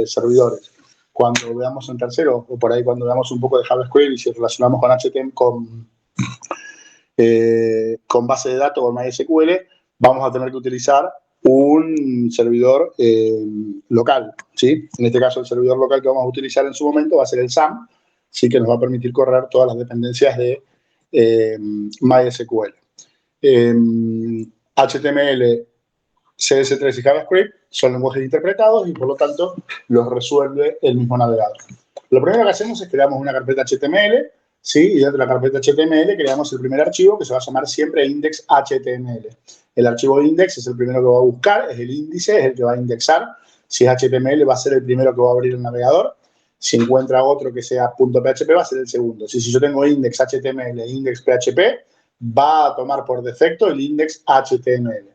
servidores. Cuando veamos en tercero, o por ahí cuando veamos un poco de JavaScript y si relacionamos con HTML, con base de datos o MySQL, vamos a tener que utilizar un servidor local, ¿sí? En este caso, el servidor local que vamos a utilizar en su momento va a ser el SAM, ¿sí? Que nos va a permitir correr todas las dependencias de MySQL. HTML, CS3 y JavaScript son lenguajes interpretados y, por lo tanto, los resuelve el mismo navegador. Lo primero que hacemos es creamos una carpeta HTML, ¿sí? Y dentro de la carpeta HTML creamos el primer archivo que se va a llamar siempre index.html. El archivo index es el primero que va a buscar, es el índice, es el que va a indexar. Si es HTML va a ser el primero que va a abrir el navegador. Si encuentra otro que sea .php va a ser el segundo. Si yo tengo index.html e index.php, va a tomar por defecto el index.html.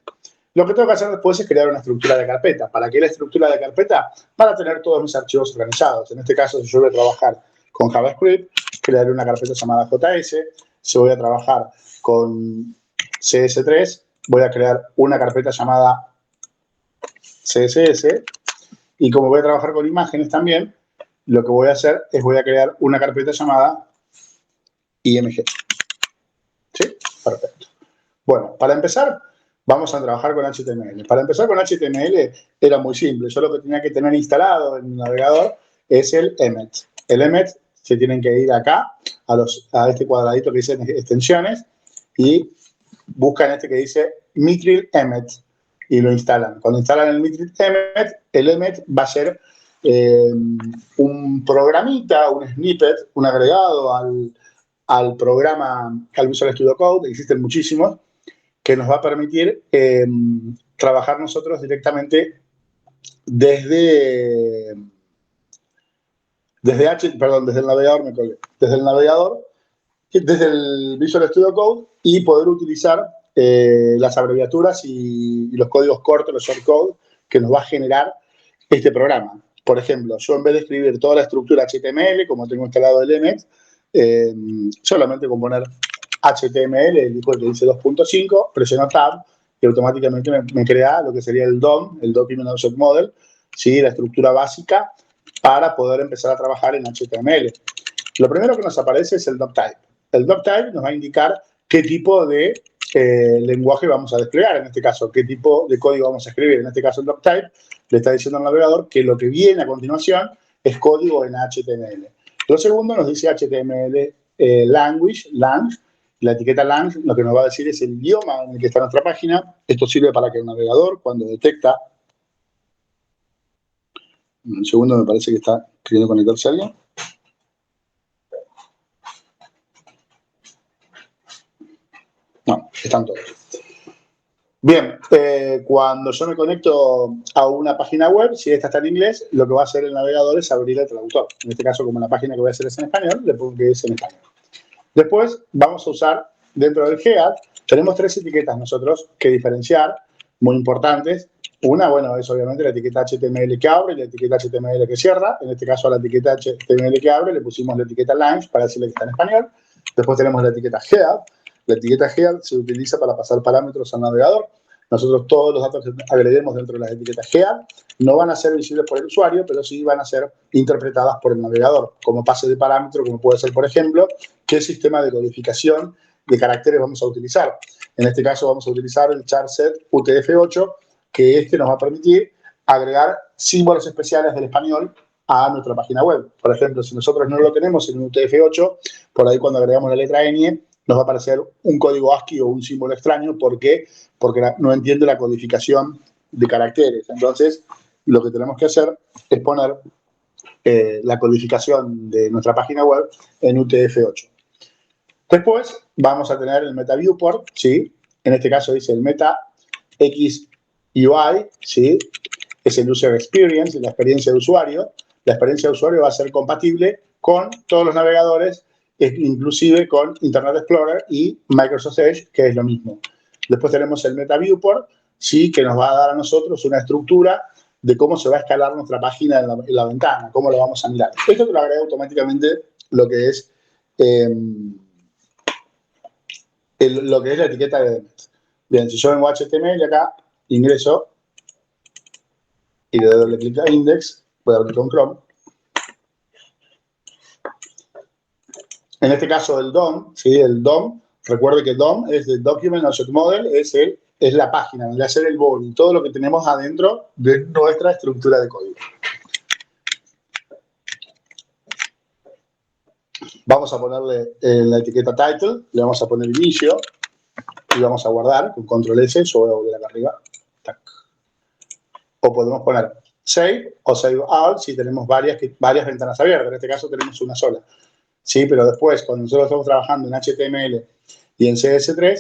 Lo que tengo que hacer después es crear una estructura de carpeta. ¿Para qué la estructura de carpeta? Para tener todos mis archivos organizados. En este caso, si yo voy a trabajar con JavaScript, crearé una carpeta llamada JS. Si voy a trabajar con CS3, voy a crear una carpeta llamada CSS. Y como voy a trabajar con imágenes también, lo que voy a hacer es voy a crear una carpeta llamada IMG. ¿Sí? Perfecto. Bueno, para empezar, vamos a trabajar con HTML. Para empezar con HTML era muy simple. Yo lo que tenía que tener instalado en mi navegador es el Emmet. El Emmet se tienen que ir acá a este cuadradito que dice extensiones y buscan este que dice Mithril Emmet y lo instalan. Cuando instalan el Mithril Emmet, el Emmet va a ser un programita, un snippet, un agregado al programa, al Visual Studio Code, existen muchísimos, que nos va a permitir trabajar nosotros directamente desde el navegador, desde el Visual Studio Code y poder utilizar las abreviaturas y los códigos cortos, los shortcodes que nos va a generar este programa. Por ejemplo, yo en vez de escribir toda la estructura HTML, como tengo instalado el Emmet, solamente con poner HTML, elijo el que dice 2.5, presiono Tab y automáticamente me crea lo que sería el DOM, el Document Object Model, ¿sí? La estructura básica para poder empezar a trabajar en HTML. Lo primero que nos aparece es el doctype. El doctype nos va a indicar qué tipo de lenguaje vamos a desplegar, en este caso, qué tipo de código vamos a escribir. En este caso, el doctype le está diciendo al navegador que lo que viene a continuación es código en HTML. Lo segundo nos dice HTML language. La etiqueta lang lo que nos va a decir es el idioma en el que está nuestra página. Esto sirve para que el navegador, cuando detecta... Un segundo, me parece que está queriendo conectarse a alguien. Bueno, están todos. Bien, cuando yo me conecto a una página web, si esta está en inglés, lo que va a hacer el navegador es abrir el traductor. En este caso, como la página que voy a hacer es en español, le pongo que es en español. Después vamos a usar, dentro del head, tenemos tres etiquetas nosotros que diferenciar, muy importantes. Una, bueno, es obviamente la etiqueta HTML que abre y la etiqueta HTML que cierra. En este caso, a la etiqueta HTML que abre le pusimos la etiqueta language para decirle que está en español. Después tenemos la etiqueta head. La etiqueta head se utiliza para pasar parámetros al navegador. Nosotros todos los datos que agreguemos dentro de las etiquetas head no van a ser visibles por el usuario, pero sí van a ser interpretadas por el navegador, como pase de parámetro, como puede ser, por ejemplo, qué sistema de codificación de caracteres vamos a utilizar. En este caso vamos a utilizar el charset UTF-8, que nos va a permitir agregar símbolos especiales del español a nuestra página web. Por ejemplo, si nosotros no lo tenemos en un UTF-8, por ahí cuando agregamos la letra N, nos va a aparecer un código ASCII o un símbolo extraño. ¿Por qué? Porque no entiende la codificación de caracteres. Entonces, lo que tenemos que hacer es poner la codificación de nuestra página web en UTF-8. Después vamos a tener el Meta Viewport, ¿sí? En este caso dice el Meta XUI, ¿sí? Es el User Experience, la experiencia de usuario. La experiencia de usuario va a ser compatible con todos los navegadores, inclusive con Internet Explorer y Microsoft Edge, que es lo mismo. Después tenemos el Meta Viewport, ¿sí? Que nos va a dar a nosotros una estructura de cómo se va a escalar nuestra página en la ventana, cómo lo vamos a mirar. Esto te lo agrega automáticamente lo que es la etiqueta de Emmet. Bien, si yo vengo a HTML acá, ingreso y le doy doble clic a index, voy a abrir con Chrome. En este caso el DOM, ¿sí? El DOM, recuerde que DOM es el Document Object Model, es la página, donde hacer el body, todo lo que tenemos adentro de nuestra estructura de código. Vamos a ponerle la etiqueta title, le vamos a poner inicio y vamos a guardar con control S, yo voy a volver acá arriba. Tac. O podemos poner save o save all si tenemos varias ventanas abiertas, en este caso tenemos una sola. Sí, pero después, cuando nosotros estamos trabajando en HTML y en CS3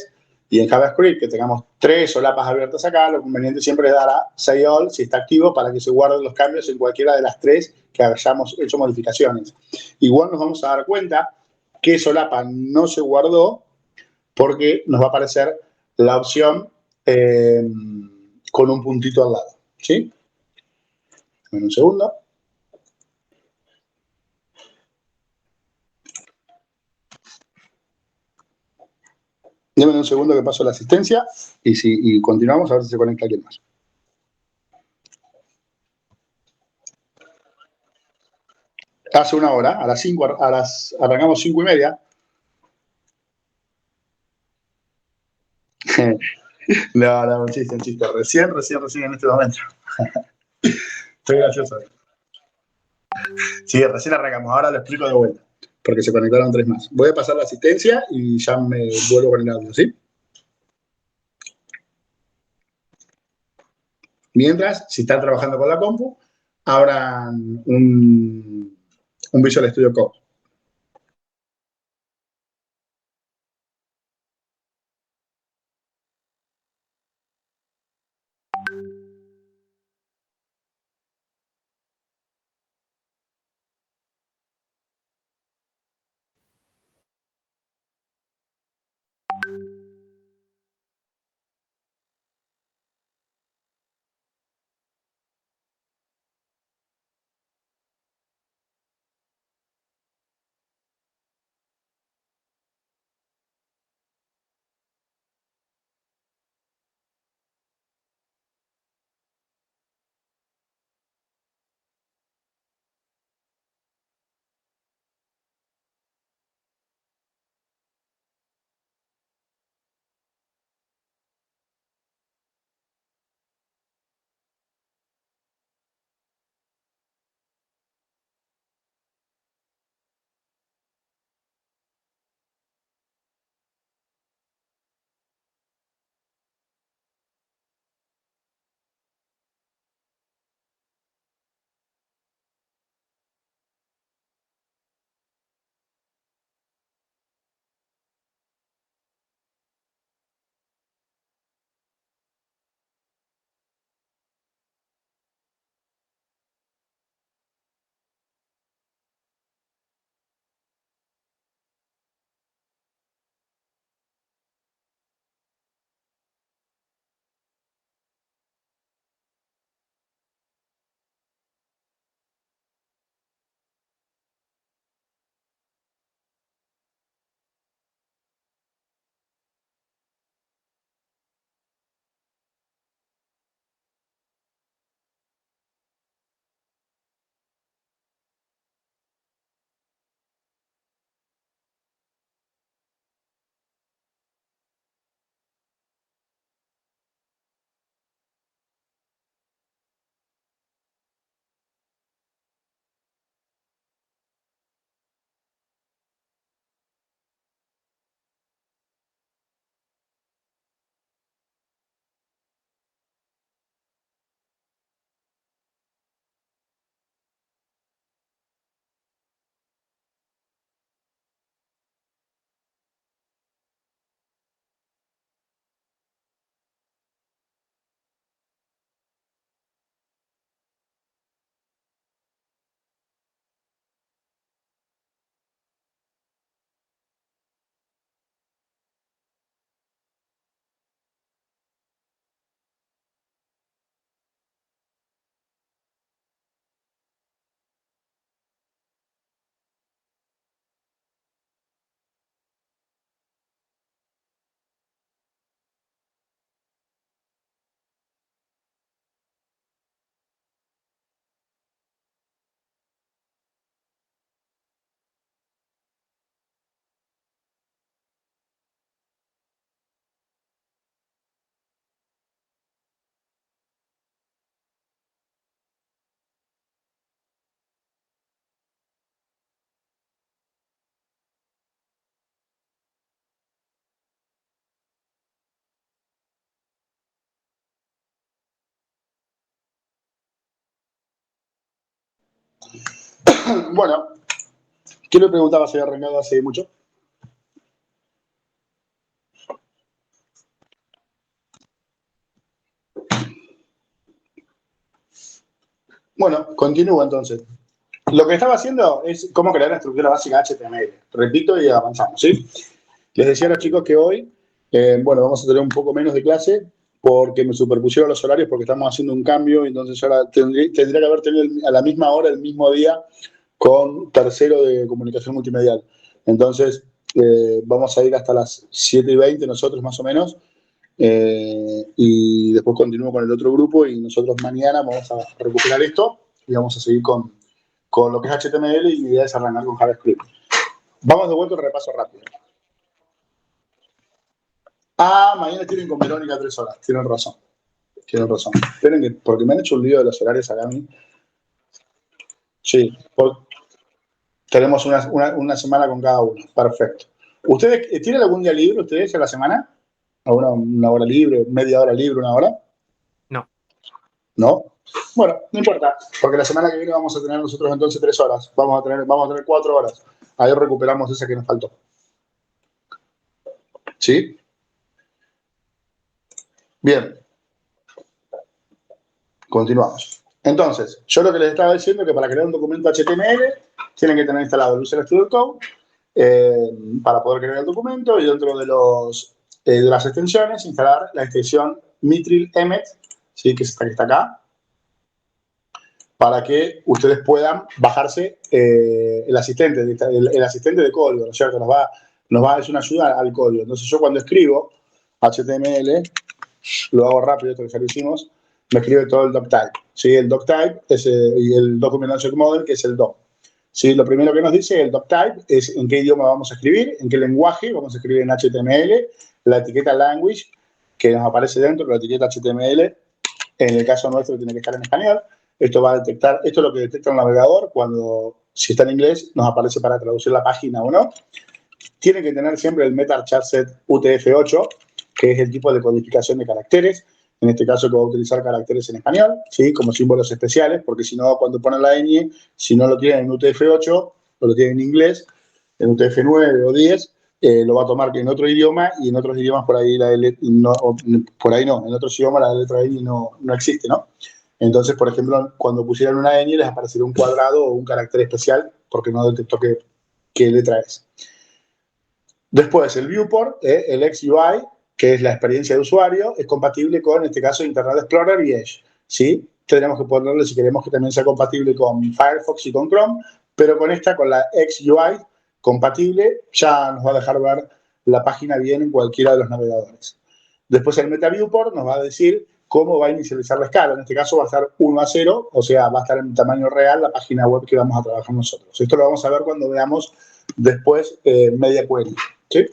y en JavaScript, que tengamos 3 solapas abiertas acá, lo conveniente siempre es dar a Save All si está activo para que se guarden los cambios en cualquiera de las 3 que hayamos hecho modificaciones. Igual nos vamos a dar cuenta que solapa no se guardó porque nos va a aparecer la opción con un puntito al lado. ¿Sí? Dame un segundo. Deme un segundo que paso la asistencia y continuamos a ver si se conecta alguien más. Hace una hora, a las 5, arrancamos 5:30. No, un chiste. Recién en este momento. Estoy gracioso. Sí, recién arrancamos. Ahora lo explico de vuelta, porque se conectaron 3 más. Voy a pasar la asistencia y ya me vuelvo con el audio, ¿sí? Mientras, si están trabajando con la compu, abran un Visual Studio Code. Bueno, ¿qué le preguntaba si había arrancado hace mucho? Bueno, continúo entonces. Lo que estaba haciendo es cómo crear una estructura básica HTML. Repito y avanzamos, ¿sí? Les decía a los chicos que hoy, bueno, vamos a tener un poco menos de clase porque me superpusieron los horarios porque estamos haciendo un cambio, entonces yo ahora tendría que haber tenido a la misma hora, el mismo día, con tercero de comunicación multimedial. Entonces, vamos a ir hasta las 7:20 nosotros más o menos, y después continúo con el otro grupo y nosotros mañana vamos a recuperar esto y vamos a seguir con lo que es HTML y mi idea es arrancar con JavaScript. Vamos de vuelta al repaso rápido. Ah, mañana tienen con Verónica 3 horas. Tienen razón. Tienen razón. Esperen que, porque me han hecho un lío de los horarios acá a mí. Sí, tenemos una semana con cada uno. Perfecto. ¿Ustedes tienen algún día libre ustedes a la semana? ¿Una hora libre, media hora libre, una hora? No. ¿No? Bueno, no importa, porque la semana que viene vamos a tener nosotros entonces 3 horas. Vamos a tener 4 horas. Ahí recuperamos esa que nos faltó. ¿Sí? Bien. Continuamos. Entonces, yo lo que les estaba diciendo es que para crear un documento HTML tienen que tener instalado el Visual Studio Code para poder crear el documento y dentro de las extensiones instalar la extensión Mitril Emmet, ¿sí? Que es esta que está acá, para que ustedes puedan bajarse el asistente de código, ¿no es cierto? Es una ayuda al código. Entonces yo cuando escribo HTML, lo hago rápido, esto que ya lo hicimos, me escribe todo el doctype. ¿Sí? El doctype y el document object model, que es el DOM. ¿Sí? Lo primero que nos dice el doctype es en qué idioma vamos a escribir, en qué lenguaje vamos a escribir en HTML, la etiqueta language que nos aparece dentro, la etiqueta HTML, en el caso nuestro tiene que estar en español. Esto va a detectar, esto es lo que detecta el navegador cuando, si está en inglés, nos aparece para traducir la página o no. Tiene que tener siempre el MetaCharset UTF-8, que es el tipo de codificación de caracteres. En este caso, que va a utilizar caracteres en español, ¿sí? Como símbolos especiales, porque si no, cuando ponen la ñ, si no lo tienen en UTF-8 o lo tienen en inglés, en UTF-9 o 10, lo va a tomar en otro idioma y en otros idiomas por ahí por ahí no, en otros idiomas la letra ñ no existe, ¿no? Entonces, por ejemplo, cuando pusieran una ñ les aparecería un cuadrado o un carácter especial porque no detectó qué letra es. Después, el viewport, el XUI, que es la experiencia de usuario, es compatible con, en este caso, Internet Explorer y Edge. ¿Sí? Tendremos que ponerle, si queremos que también sea compatible con Firefox y con Chrome, pero con la XUI compatible, ya nos va a dejar ver la página bien en cualquiera de los navegadores. Después, el Meta Viewport nos va a decir cómo va a inicializar la escala. En este caso va a estar 1:0, o sea, va a estar en tamaño real la página web que vamos a trabajar nosotros. Esto lo vamos a ver cuando veamos después Media Query. ¿Sí?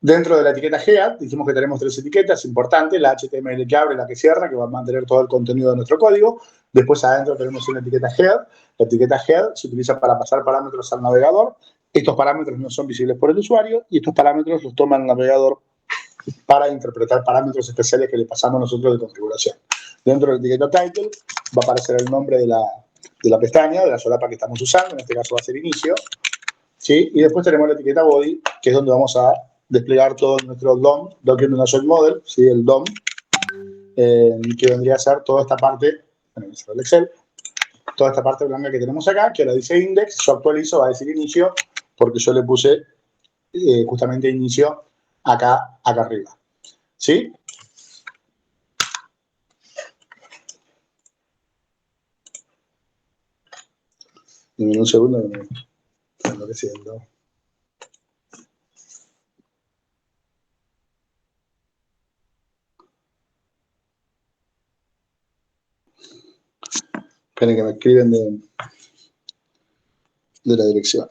Dentro de la etiqueta head, dijimos que tenemos 3 etiquetas importantes, la HTML que abre, la que cierra, que va a mantener todo el contenido de nuestro código. Después adentro tenemos una etiqueta head. La etiqueta head se utiliza para pasar parámetros al navegador. Estos parámetros no son visibles por el usuario y estos parámetros los toma el navegador para interpretar parámetros especiales que le pasamos nosotros de configuración. Dentro de la etiqueta title va a aparecer el nombre de la pestaña, de la solapa que estamos usando, en este caso va a ser inicio. ¿Sí? Y después tenemos la etiqueta body, que es donde vamos a desplegar todo nuestro DOM, Document Object Model, ¿sí? El DOM, que vendría a ser toda esta parte, bueno, el Excel, toda esta parte blanca que tenemos acá, que ahora dice index, yo actualizo, va a decir inicio, porque yo le puse justamente inicio acá arriba. ¿Sí? En un segundo que me enloqueciendo. Esperen que me escriben de la dirección.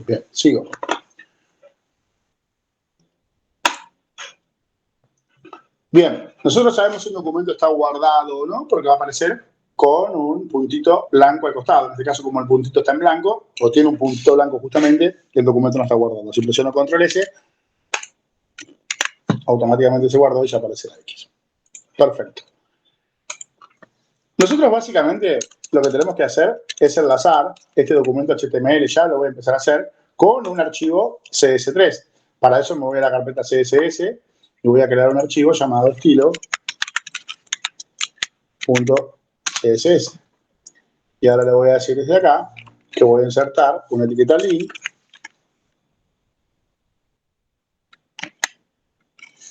Bien, sigo. Bien, nosotros sabemos si un documento está guardado o no, porque va a aparecer con un puntito blanco al costado. En este caso, como el puntito está en blanco, o tiene un puntito blanco justamente, el documento no está guardado. Si presiono control S, automáticamente se guardó y ya aparece la X. Perfecto. Nosotros básicamente lo que tenemos que hacer es enlazar este documento HTML, ya lo voy a empezar a hacer, con un archivo CS3. Para eso me voy a la carpeta CSS y voy a crear un archivo llamado estilo.css. Y ahora le voy a decir desde acá que voy a insertar una etiqueta link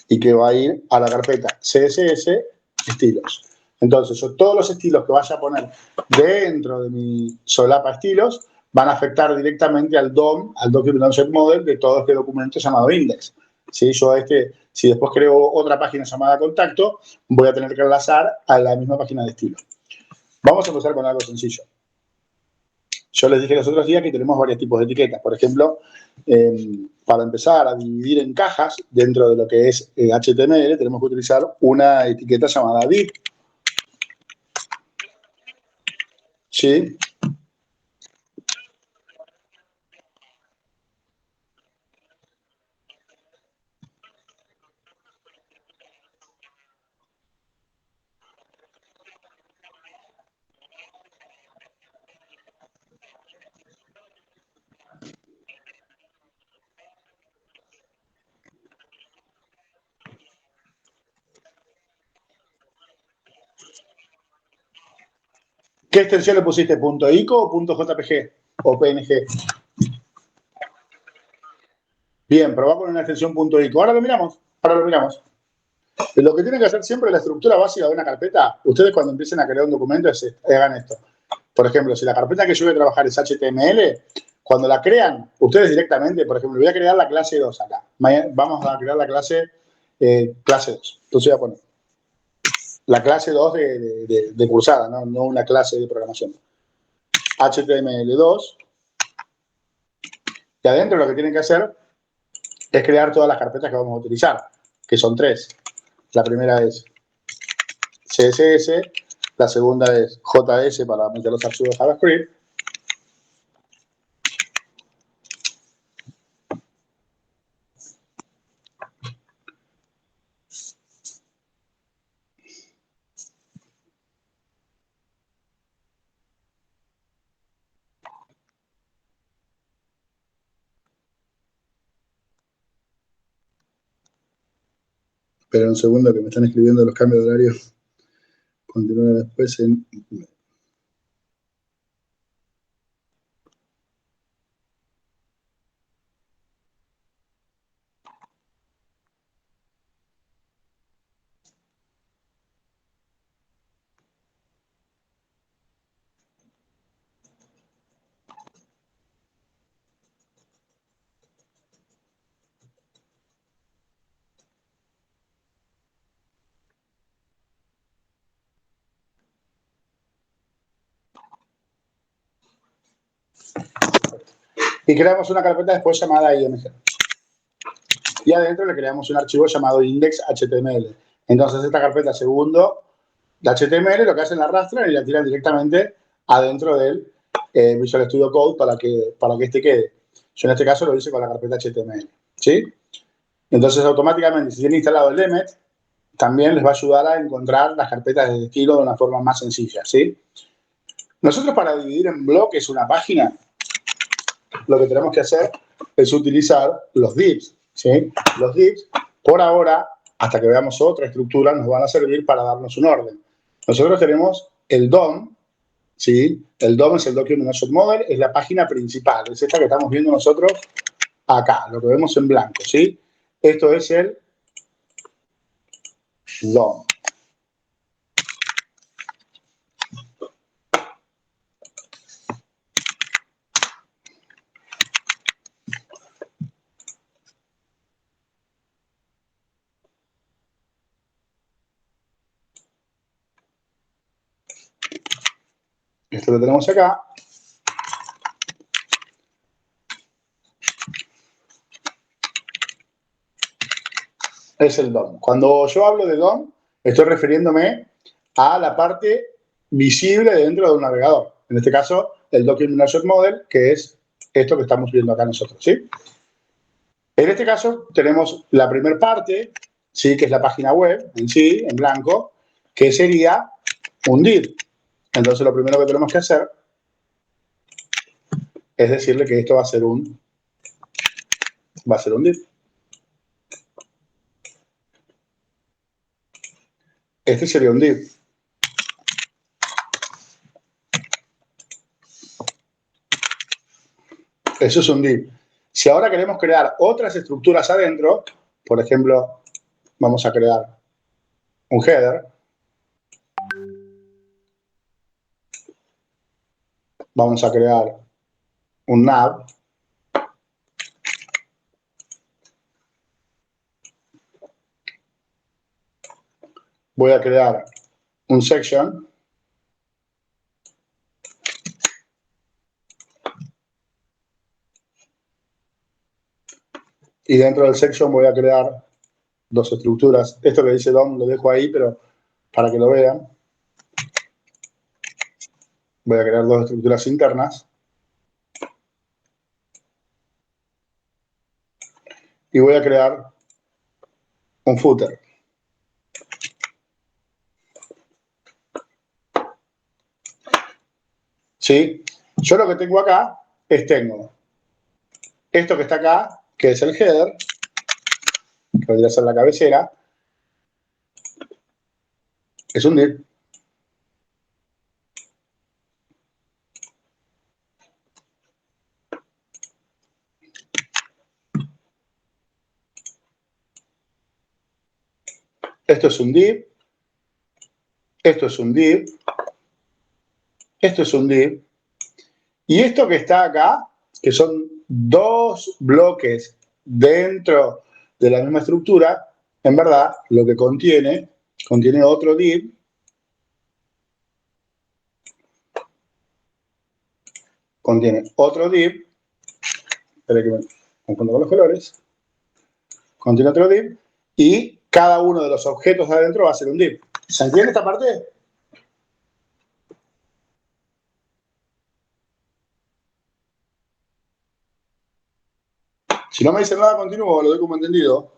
y que va a ir a la carpeta CSS estilos. Entonces, yo todos los estilos que vaya a poner dentro de mi solapa estilos van a afectar directamente al DOM, al Document Object Model de todo este documento llamado index. ¿Sí? Si después creo otra página llamada contacto, voy a tener que enlazar a la misma página de estilo. Vamos a empezar con algo sencillo. Yo les dije los otros días que tenemos varios tipos de etiquetas. Por ejemplo, para empezar a dividir en cajas dentro de lo que es HTML, tenemos que utilizar una etiqueta llamada div. ¿Sí? ¿Qué extensión le pusiste? ¿.ico o .jpg o PNG? Bien, pero va a poner una extensión .ico. Ahora lo miramos. Ahora lo miramos. Lo que tienen que hacer siempre, la estructura básica de una carpeta, ustedes cuando empiecen a crear un documento hagan esto. Por ejemplo, si la carpeta que yo voy a trabajar es HTML, cuando la crean, ustedes directamente, por ejemplo, voy a crear la clase 2 acá. Vamos a crear la clase 2. Entonces voy a poner la clase 2 de cursada, no una clase de programación. HTML2. Y adentro lo que tienen que hacer es crear todas las carpetas que vamos a utilizar, que son 3. La primera es CSS, la segunda es JS para meter los archivos de JavaScript. Espera un segundo que me están escribiendo los cambios de horario. Continúa después en... Y creamos una carpeta después llamada IMG. Y adentro le creamos un archivo llamado index.html. Entonces esta carpeta segundo de HTML lo que hacen la arrastran y la tiran directamente adentro del Visual Studio Code para que este quede. Yo en este caso lo hice con la carpeta HTML. ¿Sí? Entonces automáticamente si tienen instalado el Emmet, también les va a ayudar a encontrar las carpetas de estilo de una forma más sencilla. ¿Sí? Nosotros para dividir en bloques una página, lo que tenemos que hacer es utilizar los divs. ¿Sí? Los divs, por ahora, hasta que veamos otra estructura, nos van a servir para darnos un orden. Nosotros tenemos el DOM, ¿sí? El DOM es el Document Object Model, es la página principal, es esta que estamos viendo nosotros acá, lo que vemos en blanco, ¿sí? Esto es el DOM. Esto lo tenemos acá. es el DOM. Cuando yo hablo de DOM, estoy refiriéndome a la parte visible dentro de un navegador. En este caso, el Document Object Model, que es esto que estamos viendo acá nosotros, ¿sí? En este caso, tenemos la primera parte, ¿sí? Que es la página web en sí, en blanco, que sería un div. Entonces, lo primero que tenemos que hacer es decirle que esto va a ser un div. Este sería un div. Eso es un div. Si ahora queremos crear otras estructuras adentro, por ejemplo, vamos a crear un header, vamos a crear un nav, voy a crear un section y dentro del section voy a crear dos estructuras. Esto que dice DOM lo dejo ahí, pero para que lo vean, voy a crear dos estructuras internas y voy a crear un footer. ¿Sí? Yo lo que tengo acá es tengo esto que está acá, que es el header, que podría ser la cabecera, es un div. Esto es un div, esto es un div, esto es un div, y esto que está acá, que son dos bloques dentro de la misma estructura, en verdad lo que contiene otro div, espera que me confundo con los colores, contiene otro div, y cada uno de los objetos de adentro va a ser un div. ¿Se entiende esta parte? Si no me dicen nada, continúo, lo doy como entendido.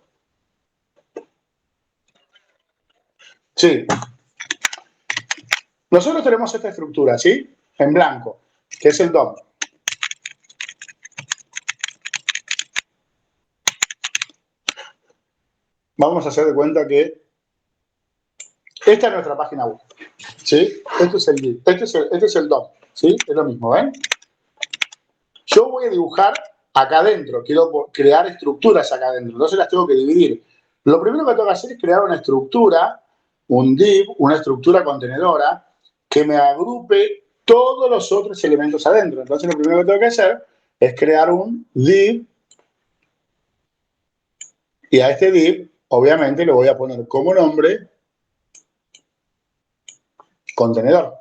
Sí. Nosotros tenemos esta estructura, ¿sí? En blanco, que es el DOM. Vamos a hacer de cuenta que esta es nuestra página web, ¿sí? Este es el div, este es el DOM, ¿sí? Es lo mismo, ¿ven? Yo voy a dibujar acá adentro, quiero crear estructuras acá adentro, entonces las tengo que dividir. Lo primero que tengo que hacer es crear una estructura, un div, una estructura contenedora, que me agrupe todos los otros elementos adentro. Entonces lo primero que tengo que hacer es crear un div, y a este div, obviamente, le voy a poner como nombre contenedor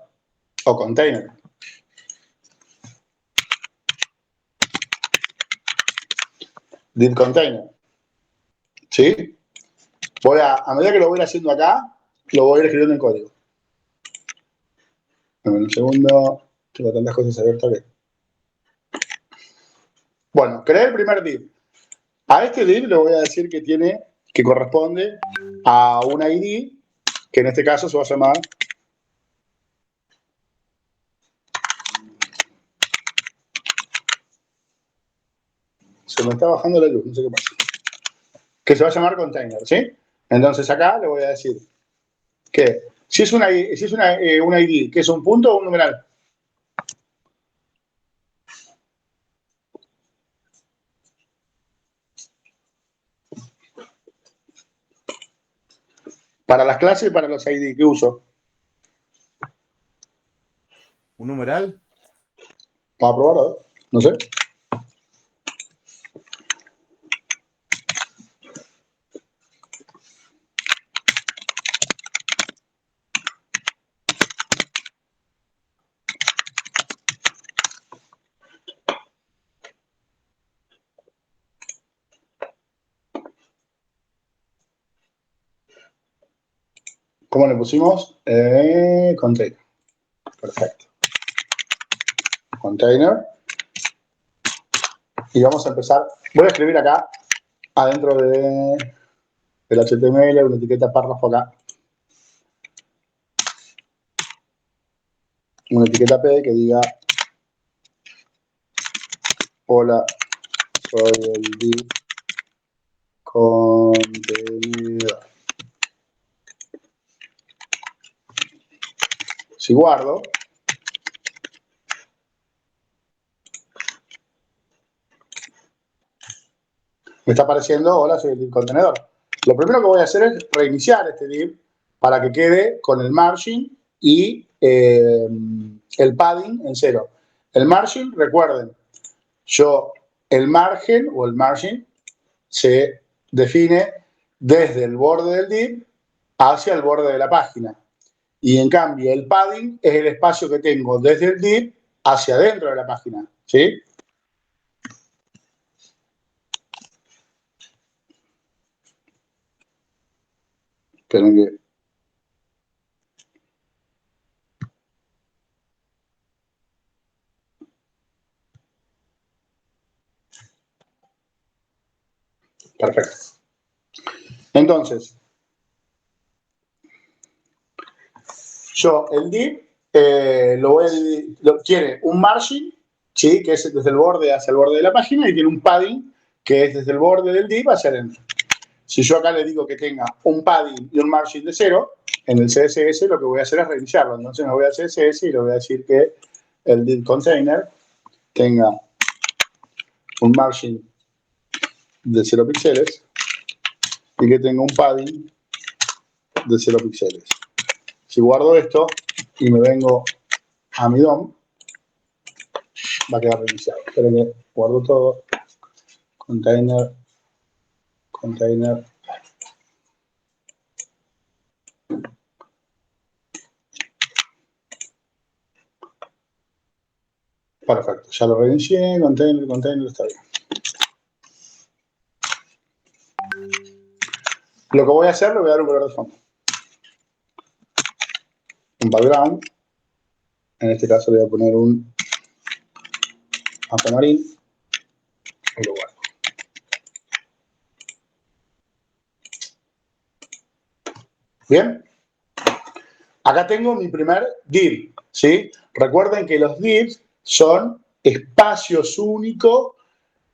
o container. Div container. ¿Sí? A medida que lo voy haciendo acá, lo voy a ir escribiendo en código. Un segundo, tengo tantas cosas abiertas que... Bueno, creé el primer div. A este div le voy a decir que corresponde a un ID, que en este caso se va a llamar se me está bajando la luz, no sé qué pasa, que se va a llamar container, ¿sí? Entonces acá le voy a decir que si es un ID, que es un punto o un numeral. Para las clases y para los ID, ¿qué uso? ¿Un numeral? Vamos a probar, a ver. No sé. ¿Cómo le pusimos? Container. Perfecto. Container. Y vamos a empezar. Voy a escribir acá, adentro del HTML, una etiqueta párrafo acá. Una etiqueta P que diga: hola, soy el div contenedor. Si guardo, me está apareciendo: hola, soy el div contenedor. Lo primero que voy a hacer es reiniciar este div para que quede con el margin y el padding en 0. El margin, recuerden, el margen o el margin se define desde el borde del div hacia el borde de la página. Y en cambio, el padding es el espacio que tengo desde el div hacia adentro de la página. ¿Sí? Esperen que... Perfecto. Entonces, el div tiene un margin, ¿sí? Que es desde el borde hacia el borde de la página, y tiene un padding que es desde el borde del div hacia adentro. Si yo acá le digo que tenga un padding y un margin de 0, en el CSS lo que voy a hacer es reiniciarlo. Entonces me voy al CSS y le voy a decir que el div container tenga un margin de 0 píxeles y que tenga un padding de 0 píxeles. Si guardo esto y me vengo a mi DOM, va a quedar reiniciado. Esperen que guardo todo. Container. Perfecto, ya lo reinicié. Container, está bien. Lo que voy a hacer, le voy a dar un color de fondo. Un background. En este caso le voy a poner un aquamarín y lo guardo. Bien. Acá tengo mi primer div, ¿sí? Recuerden que los divs son espacios únicos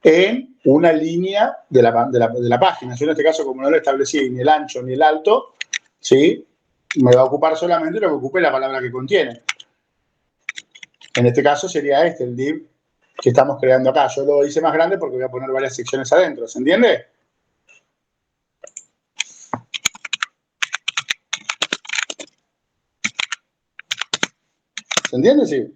en una línea de la página. Yo en este caso, como no le establecí ni el ancho ni el alto, ¿sí? Me va a ocupar solamente lo que ocupe la palabra que contiene. En este caso sería este, el div que estamos creando acá. Yo lo hice más grande porque voy a poner varias secciones adentro. ¿Se entiende? ¿Se entiende? Sí.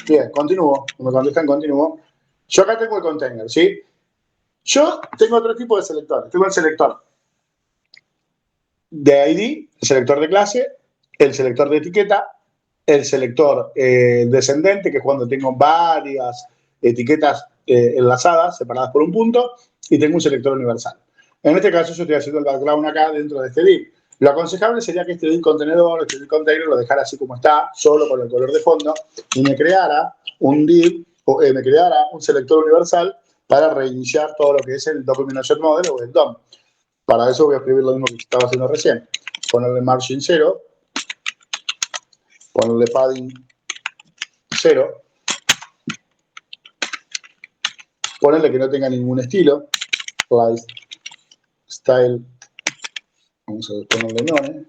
Bien, continúo. Me contestan, continúo. Yo acá tengo el container, ¿sí? Yo tengo otro tipo de selectores. Tengo el selector de ID, el selector de clase, el selector de etiqueta, el selector descendente, que es cuando tengo varias etiquetas enlazadas, separadas por un punto, y tengo un selector universal. En este caso yo estoy haciendo el background acá dentro de este div. Lo aconsejable sería que este div contenedor, este div container, lo dejara así como está, solo con el color de fondo, y me creara un div, me creara un selector universal para reiniciar todo lo que es el Document Object Model o el DOM. Para eso voy a escribir lo mismo que estaba haciendo recién. Ponerle margin 0, ponerle padding 0, ponerle que no tenga ningún estilo, style, vamos a ponerle none,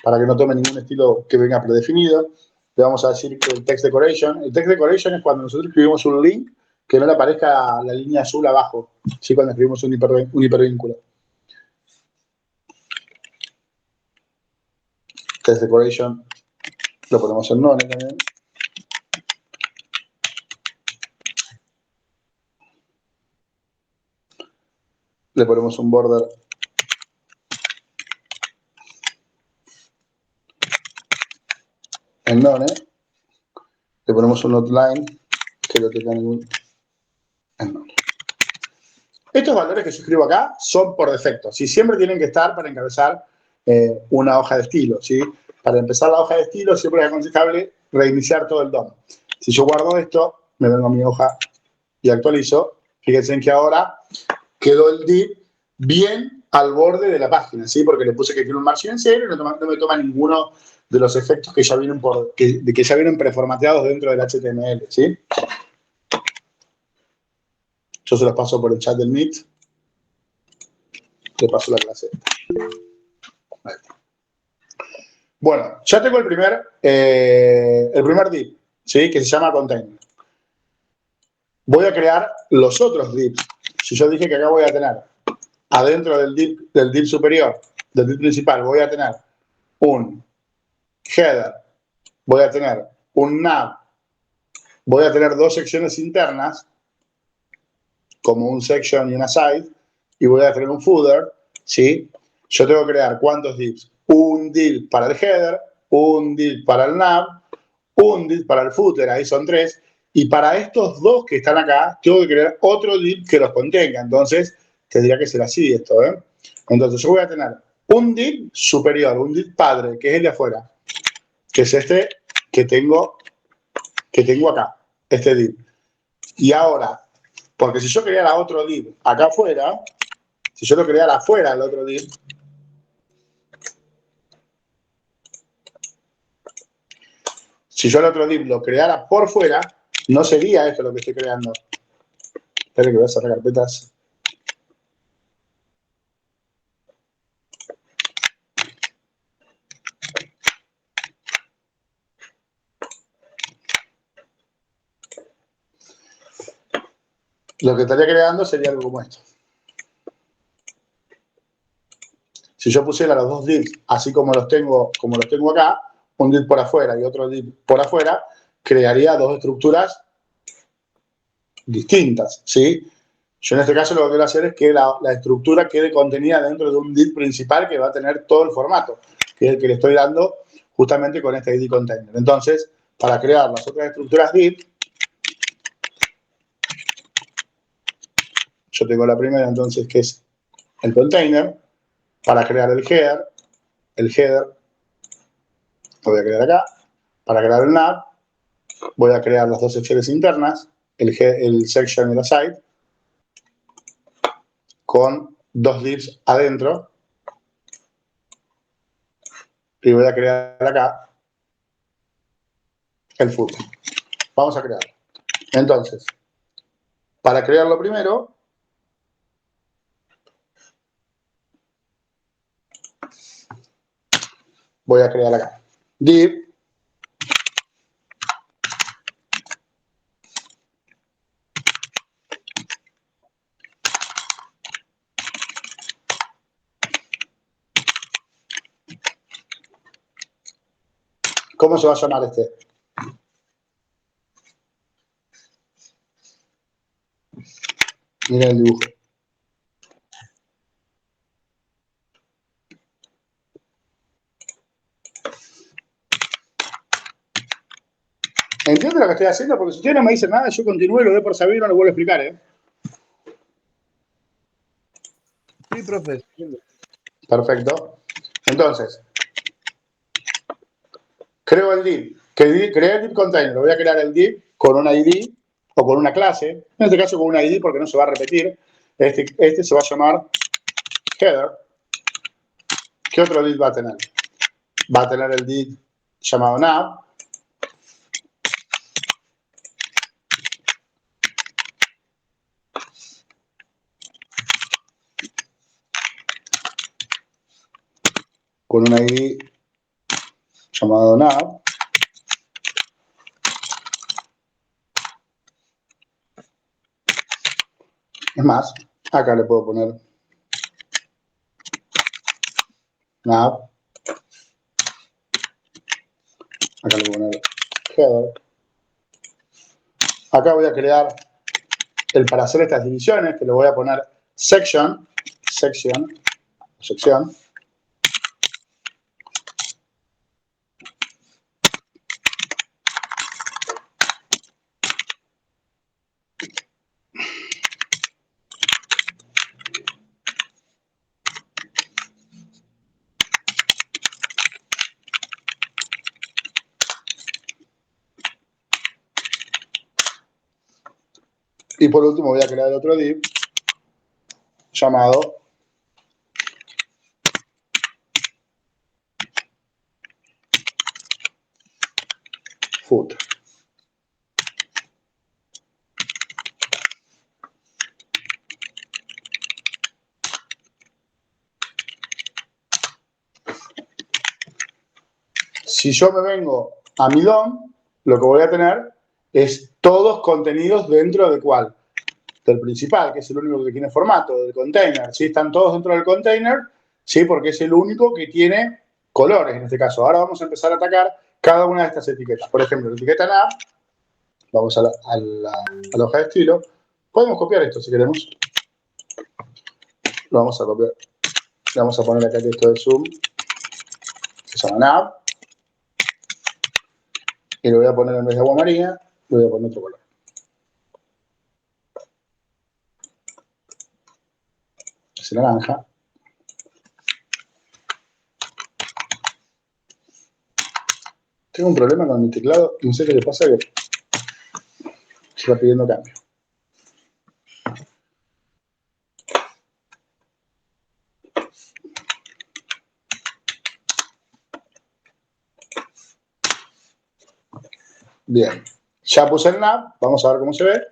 para que no tome ningún estilo que venga predefinido. Le vamos a decir que el text decoration es cuando nosotros escribimos un link que no le aparezca la línea azul abajo, ¿sí? Cuando escribimos un hipervínculo. Text decoration lo ponemos en none también. Le ponemos un border en none, le ponemos un outline que no tenga ningún en none. Estos valores que yo escribo acá son por defecto, ¿sí? Siempre tienen que estar para encabezar una hoja de estilo, ¿sí? Para empezar la hoja de estilo siempre es aconsejable reiniciar todo el DOM. Si yo guardo esto, me vengo a mi hoja y actualizo, fíjense en que ahora quedó el div bien al borde de la página, ¿sí? Porque le puse que tiene un margen en cero y no me toma ninguno de los efectos que ya vienen, que ya vienen preformateados dentro del HTML, ¿sí? Yo se los paso por el chat del Meet. Te paso la clase. Bueno, ya tengo el primer div, ¿sí? Que se llama container. Voy a crear los otros divs. Si yo dije que acá voy a tener, adentro del div superior, del div principal, voy a tener un header, voy a tener un nav, voy a tener dos secciones internas, como un section y una side, y voy a tener un footer, ¿sí? Yo tengo que crear ¿cuántos divs? Un div para el header, un div para el nav, un div para el footer, ahí son 3, y para estos dos que están acá, tengo que crear otro div que los contenga. Entonces, tendría que ser así esto, ¿eh? Entonces, yo voy a tener un div superior, un div padre, que es el de afuera, que es este que tengo acá, este div. Y ahora, porque si yo creara otro div acá afuera, si yo lo creara afuera el otro div, si yo el otro div lo creara por fuera, no sería esto lo que estoy creando. Espera que voy a cerrar carpetas. Lo que estaría creando sería algo como esto. Si yo pusiera los dos divs así como los tengo acá, un div por afuera y otro div por afuera, crearía dos estructuras distintas, ¿sí? Yo en este caso lo que quiero hacer es que la estructura quede contenida dentro de un div principal que va a tener todo el formato, que es el que le estoy dando justamente con este id container. Entonces, para crear las otras estructuras div, yo tengo la primera entonces que es el container. Para crear el header lo voy a crear acá. Para crear el nav, voy a crear las dos secciones internas, el section y la side, con dos divs adentro. Y voy a crear acá el footer. Vamos a crear. Entonces, para crearlo primero, voy a crear acá div. ¿Cómo se va a llamar este? Miren el dibujo. ¿Entienden lo que estoy haciendo? Porque si ustedes no me dicen nada, yo continúo y lo doy por saber y no lo vuelvo a explicar, ¿eh? Sí, profe. Perfecto. Entonces, creo el div. Creé el div container. Voy a crear el div con un ID o con una clase. En este caso con un ID porque no se va a repetir. Este se va a llamar header. ¿Qué otro div va a tener? Va a tener el div llamado nav. Con un ID llamado nav. Es más, acá le puedo poner nav. Acá le puedo poner header. Acá voy a crear para hacer estas divisiones, que le voy a poner sección. Y por último voy a crear otro div llamado footer. Si yo me vengo a mi DOM, lo que voy a tener es todos contenidos dentro de ¿cuál? Del principal, que es el único que tiene formato, del container. ¿Sí? Están todos dentro del container, ¿sí? Porque es el único que tiene colores en este caso. Ahora vamos a empezar a atacar cada una de estas etiquetas. Por ejemplo, la etiqueta nav, vamos a la hoja de estilo. Podemos copiar esto si queremos. Lo vamos a copiar. Le vamos a poner acá texto de zoom. Se llama nav. Y lo voy a poner en vez de agua marina, le voy a poner otro color. Es naranja. Tengo un problema con mi teclado, no sé qué le pasa, que se va pidiendo cambio. Bien, ya puse el nav, vamos a ver cómo se ve.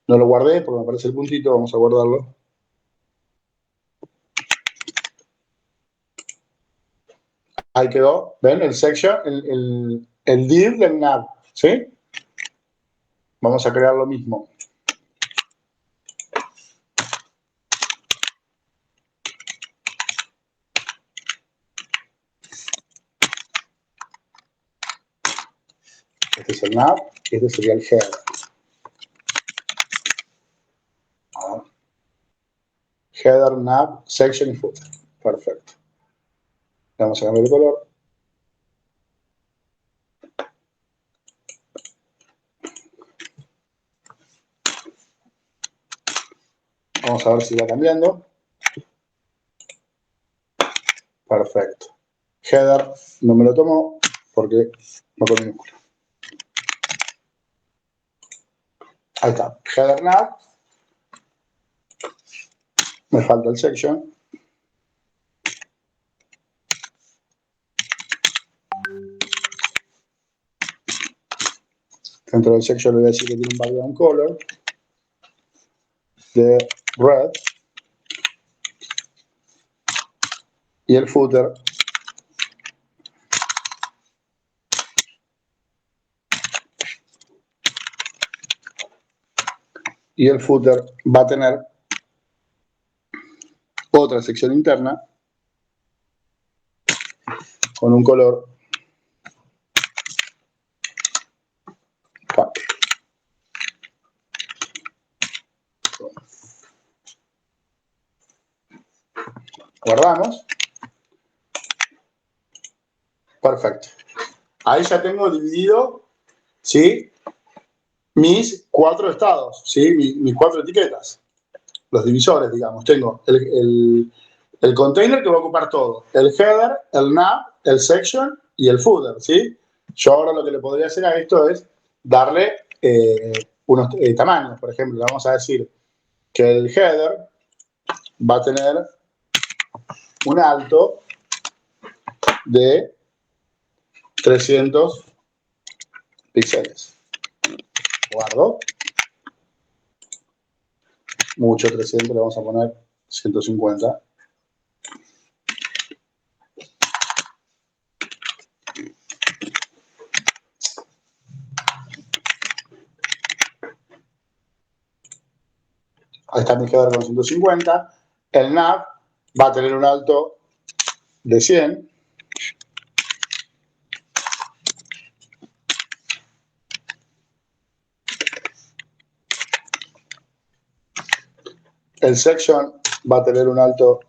No lo guardé porque me aparece el puntito, vamos a guardarlo. Ahí quedó, ¿ven? El section, el div del nav, ¿sí? Vamos a crear lo mismo. Este es el nav y este sería el header. Header, nav, section y footer. Perfecto. Le vamos a cambiar el color. Vamos a ver si va cambiando. Perfecto. Header no me lo tomó porque no con minúscula. Ahí está. Header nav. Me falta el section. Dentro del section le voy a decir que tiene un background color de red. Y el footer va a tener otra sección interna con un color punk. Guardamos. Perfecto. Ahí ya tengo dividido, ¿sí?, mis 4 estados, ¿sí?, mis 4 etiquetas. Los divisores, digamos. Tengo el container que va a ocupar todo. El header, el nav, el section y el footer, ¿sí? Yo ahora lo que le podría hacer a esto es darle unos tamaños. Por ejemplo, le vamos a decir que el header va a tener un alto de 300 píxeles. Guardo. Mucho 300, le vamos a poner 150. Ahí está mi header con 150. El nav va a tener un alto de 100. El section va a tener un alto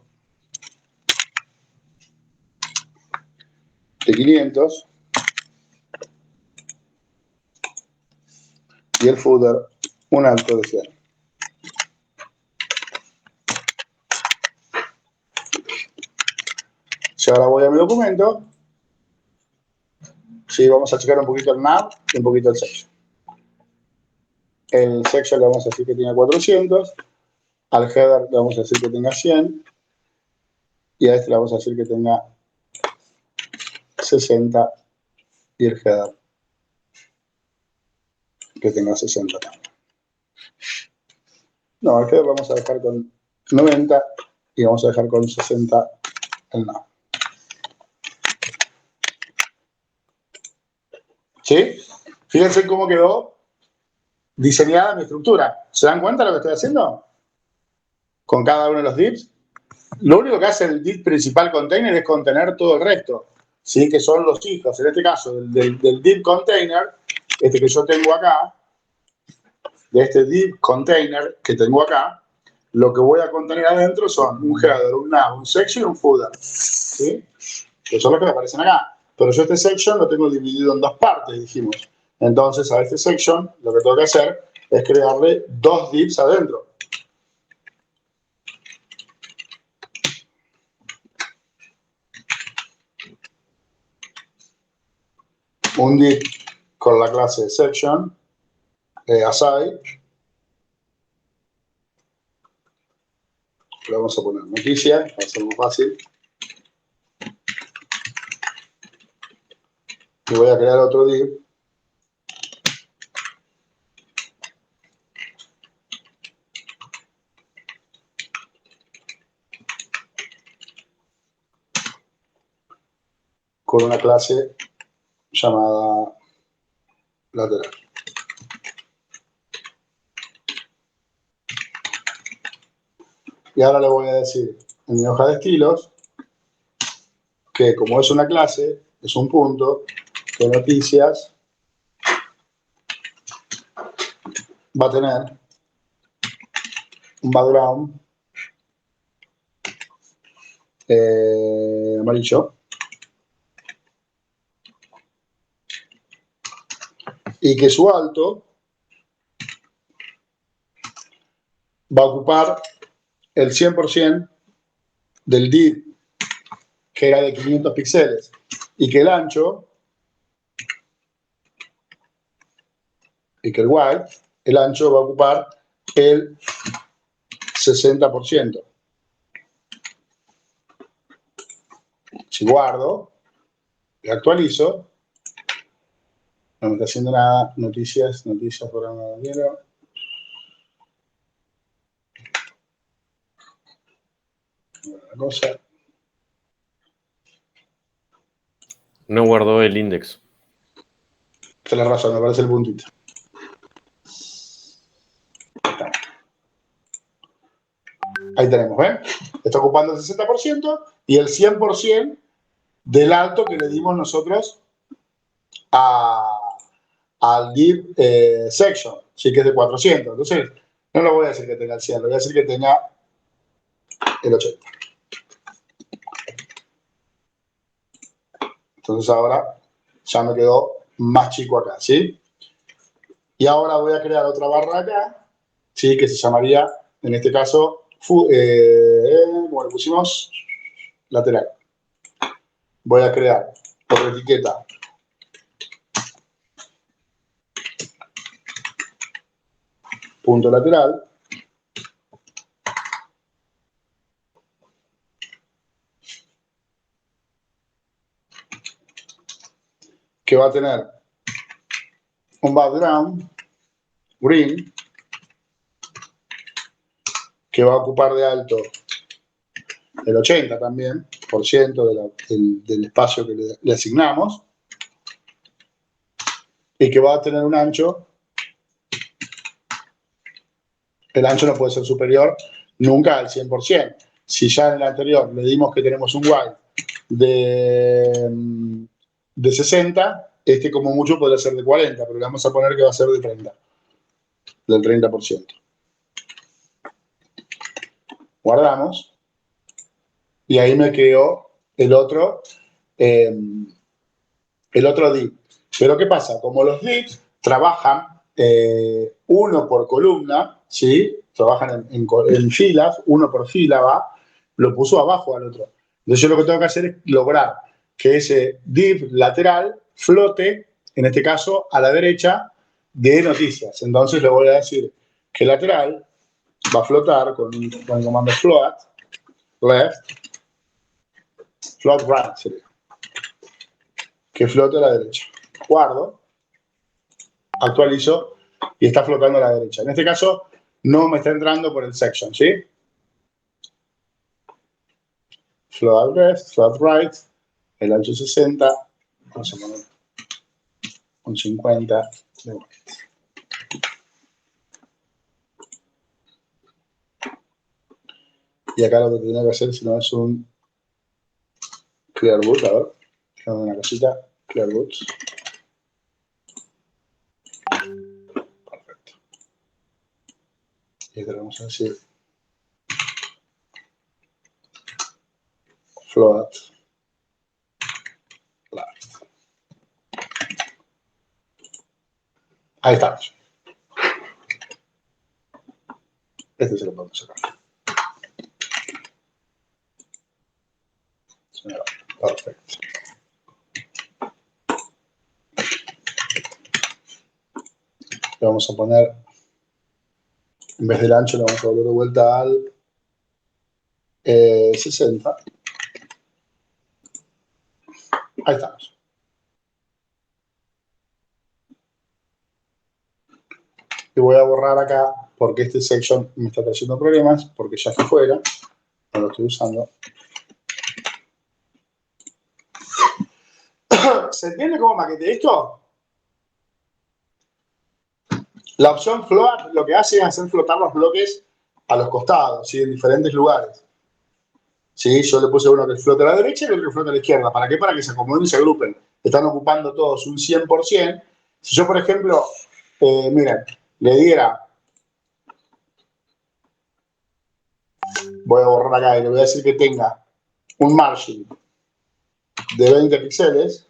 de 500. Y el footer un alto de 100. Si ahora voy a mi documento, sí, vamos a checar un poquito el nav y un poquito el section. El section le vamos a decir que tenga 400. Al header le vamos a decir que tenga 100. Y a este le vamos a decir que tenga 60. Y el header que tenga 60 también. No, el header vamos a dejar con 90 y vamos a dejar con 60 el no. ¿Sí? Fíjense cómo quedó diseñada mi estructura. ¿Se dan cuenta de lo que estoy haciendo? Con cada uno de los divs. Lo único que hace el div principal container es contener todo el resto, ¿sí? Que son los hijos. En este caso, del div container, este que yo tengo acá, de este div container que tengo acá, lo que voy a contener adentro son un header, un nav, un section y un footer, ¿sí? Que son los que me aparecen acá. Pero yo este section lo tengo dividido en dos partes, dijimos. Entonces, a este section lo que tengo que hacer es crearle dos divs adentro. Un div con la clase section, aside. Le vamos a poner noticias, para hacerlo fácil. Y voy a crear otro div. Con una clase llamada lateral. Y ahora le voy a decir en mi hoja de estilos que como es una clase, es un punto, que noticias va a tener un background amarillo y que su alto va a ocupar el 100% del div que era de 500 píxeles y que el ancho y que el white, el ancho va a ocupar el 60%. Si guardo y actualizo, no me está haciendo nada, noticias, programa de dinero. Una cosa. No guardó el index. Tienes razón, me parece el puntito. Ahí tenemos, ¿ven? Está ocupando el 60% y el 100% del alto que le dimos nosotros al div section, sí que es de 400. Entonces, no le voy a decir que tenga el 100, le voy a decir que tenga el 80. Entonces ahora ya me quedó más chico acá, ¿sí? Y ahora voy a crear otra barra acá, ¿sí? Que se llamaría, en este caso, como le pusimos, lateral. Voy a crear otra etiqueta punto lateral. Que va a tener un background green que va a ocupar de alto el 80 también por ciento del espacio que le asignamos y que va a tener un ancho. El ancho no puede ser superior nunca al 100%. Si ya en el anterior le dimos que tenemos un white de 60, este como mucho podría ser de 40, pero le vamos a poner que va a ser de 30, del 30%. Guardamos y ahí me quedó el otro div. Pero ¿qué pasa? Como los divs trabajan uno por columna, ¿sí? Trabajan en filas, uno por fila va, lo puso abajo al otro. Entonces yo lo que tengo que hacer es lograr que ese div lateral flote, en este caso, a la derecha de noticias. Entonces le voy a decir que lateral va a flotar con el comando float left, float right sería. Que flote a la derecha. Guardo, actualizo y está flotando a la derecha. En este caso no me está entrando por el section, ¿sí? Float left, float right, el ancho 60, vamos a poner un 50 de vuelta. Y acá lo que tendría que hacer, si no es un clear boot, a ver, una cosita, clear boot. Perfecto. Y tenemos a decir float left. Ahí estamos. Este se lo podemos sacar. Perfecto. Le vamos a poner, en vez del ancho, le vamos a volver de vuelta al 60. Ahí estamos. Y voy a borrar acá porque este section me está trayendo problemas, porque ya está fuera, no lo estoy usando. ¿Se entiende cómo maquete esto? La opción float lo que hace es hacer flotar los bloques a los costados, ¿sí? En diferentes lugares. ¿Sí? Yo le puse uno que flote a la derecha y otro que flote a la izquierda. ¿Para qué? Para que se acomoden y se agrupen. Están ocupando todos un 100%. Si yo, por ejemplo, miren, le diera, voy a borrar acá y le voy a decir que tenga un margin de 20 píxeles,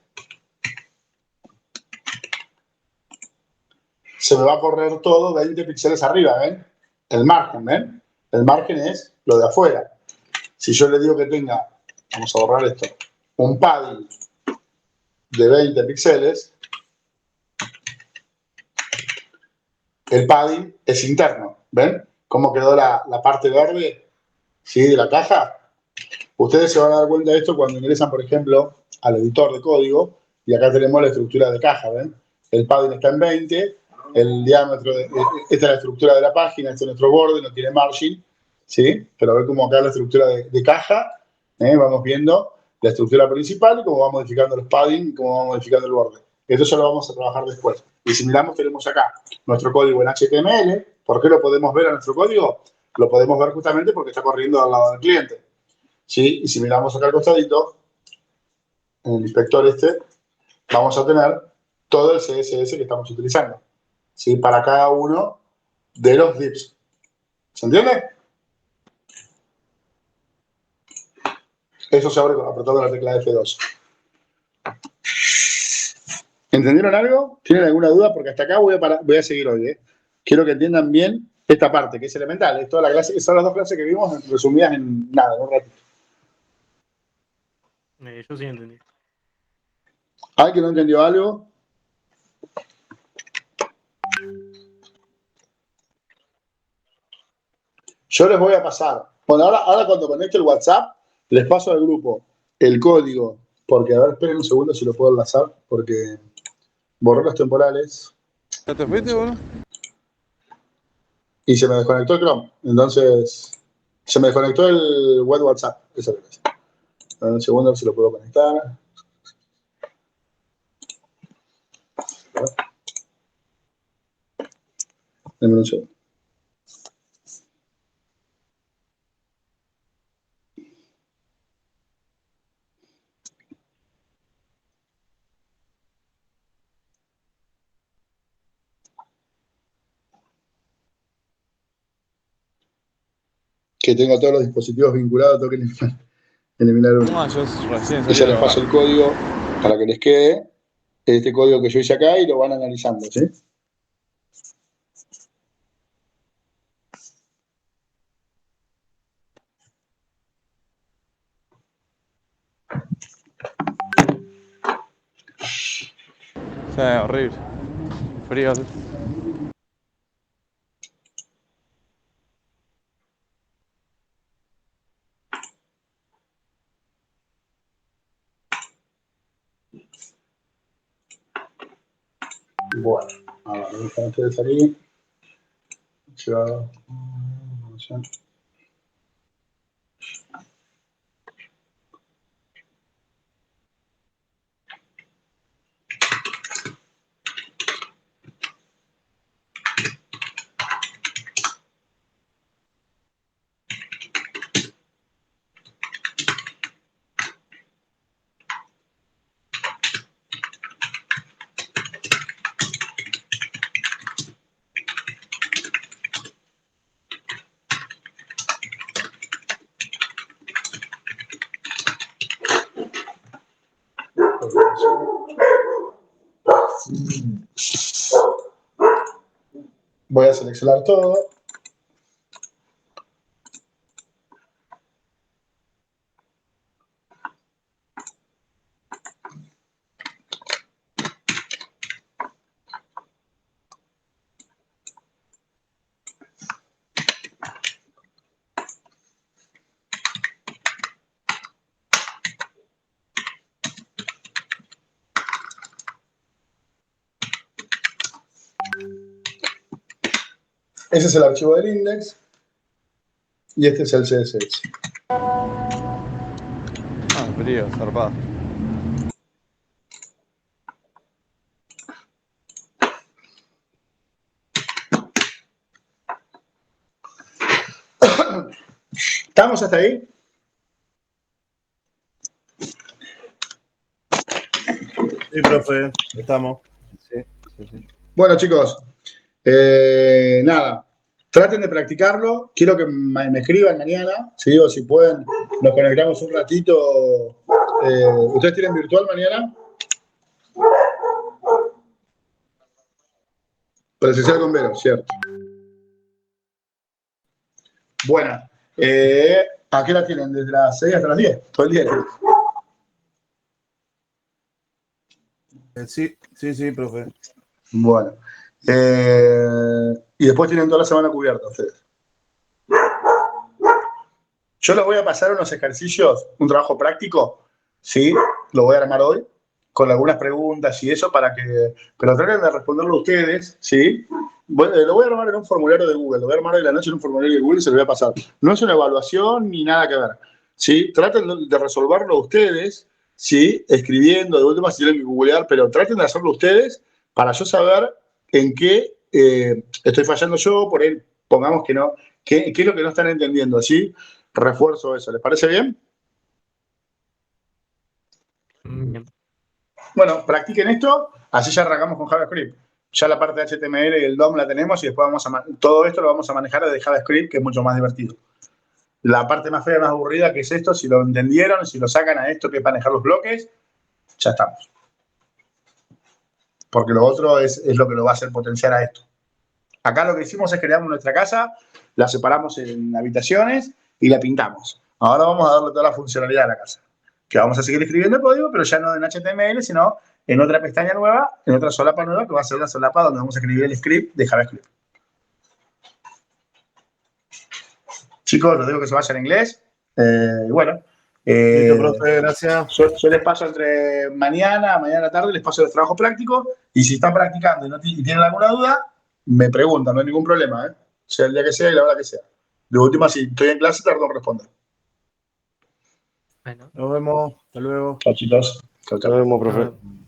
se me va a correr todo 20 píxeles arriba, ¿ven? El margen, ¿ven? El margen es lo de afuera. Si yo le digo que tenga, vamos a borrar esto, un padding de 20 píxeles, el padding es interno, ¿ven? ¿Cómo quedó la parte verde, ¿sí? De la caja? Ustedes se van a dar cuenta de esto cuando ingresan, por ejemplo, al editor de código y acá tenemos la estructura de caja, ¿ven? El padding está en 20, el diámetro, esta es la estructura de la página, este es nuestro borde, no tiene margin, ¿sí? Pero ven cómo acá la estructura de caja, vamos viendo la estructura principal y cómo va modificando los padding y cómo va modificando el borde. Esto ya lo vamos a trabajar después. Y si miramos, tenemos acá nuestro código en HTML. ¿Por qué lo podemos ver a nuestro código? Lo podemos ver justamente porque está corriendo al lado del cliente. ¿Sí? Y si miramos acá al costadito, en el inspector este, vamos a tener todo el CSS que estamos utilizando, ¿sí? Para cada uno de los divs. ¿Se entiende? Eso se abre apretando la tecla F2. ¿Entendieron algo? ¿Tienen alguna duda? Porque hasta acá voy a seguir hoy. Quiero que entiendan bien esta parte, que es elemental. Es toda la clase, son las dos clases que vimos resumidas en nada, en un ratito. Yo sí entendí. ¿Alguien no entendió algo? Yo les voy a pasar. Bueno, ahora cuando conecte el WhatsApp, les paso al grupo el código. Porque, a ver, esperen un segundo si lo puedo enlazar. Porque borré los temporales. ¿Ya te fuiste, boludo? Y se me desconectó el Chrome. Entonces, se me desconectó el web WhatsApp. Eso es lo que es. A ver, un segundo a ver si lo puedo conectar. Denme un segundo. Que tenga todos los dispositivos vinculados, tengo que eliminar uno. No, yo recién Y salí ya de les paso trabajar. el código para que les quede este código que yo hice acá y lo van analizando, ¿sí? O sea, horrible. frío. Bueno, ahora antes de salir. Voy a seleccionar todo. Ese es el archivo del index y este es el CSS. Frío, zarpado. ¿Estamos hasta ahí? Sí, profe, estamos. Sí. Bueno, chicos, nada, traten de practicarlo. Quiero que me escriban mañana, ¿sí? O si pueden, nos conectamos un ratito. ¿Ustedes tienen virtual mañana? Presencial con Vero, cierto. Bueno, ¿a qué la tienen? ¿Desde las 6 hasta las 10? Todo el día. Sí, profe. Bueno. Y después tienen toda la semana cubierta ustedes. Yo les voy a pasar unos ejercicios, un trabajo práctico, ¿sí? Lo voy a armar hoy, con algunas preguntas y eso para que... Pero traten de responderlo ustedes, ¿sí? Lo voy a armar en un formulario de Google, lo voy a armar hoy la noche en un formulario de Google y se lo voy a pasar. No es una evaluación ni nada que ver, ¿sí? Traten de resolverlo ustedes, ¿sí? Escribiendo, de última si tienen que googlear, pero traten de hacerlo ustedes para yo saber en qué estoy fallando yo, por ahí pongamos que no, qué es lo que no están entendiendo, ¿sí? Refuerzo eso, ¿les parece bien? Bien. Bueno, practiquen esto, así ya arrancamos con JavaScript. Ya la parte de HTML y el DOM la tenemos y después todo esto lo vamos a manejar desde JavaScript, que es mucho más divertido. La parte más fea, más aburrida, que es esto, si lo entendieron, si lo sacan a esto, que es manejar los bloques, ya estamos. Porque lo otro es lo que lo va a hacer potenciar a esto. Acá lo que hicimos es creamos nuestra casa, la separamos en habitaciones y la pintamos. Ahora vamos a darle toda la funcionalidad a la casa. Que vamos a seguir escribiendo el código, pero ya no en HTML, sino en otra pestaña nueva, en otra solapa nueva, que va a ser una solapa donde vamos a escribir el script de JavaScript. Chicos, los digo que se vayan en inglés. Bueno. Listo, profe, gracias. Yo les paso entre mañana tarde, les paso el trabajo práctico y si están practicando y tienen alguna duda, me preguntan, no hay ningún problema, ¿eh? Sea el día que sea y la hora que sea. De última, si estoy en clase, tardo en responder. Bueno. Nos vemos. Hasta luego. Chao, chicos. Chao, chao. Nos vemos, profe.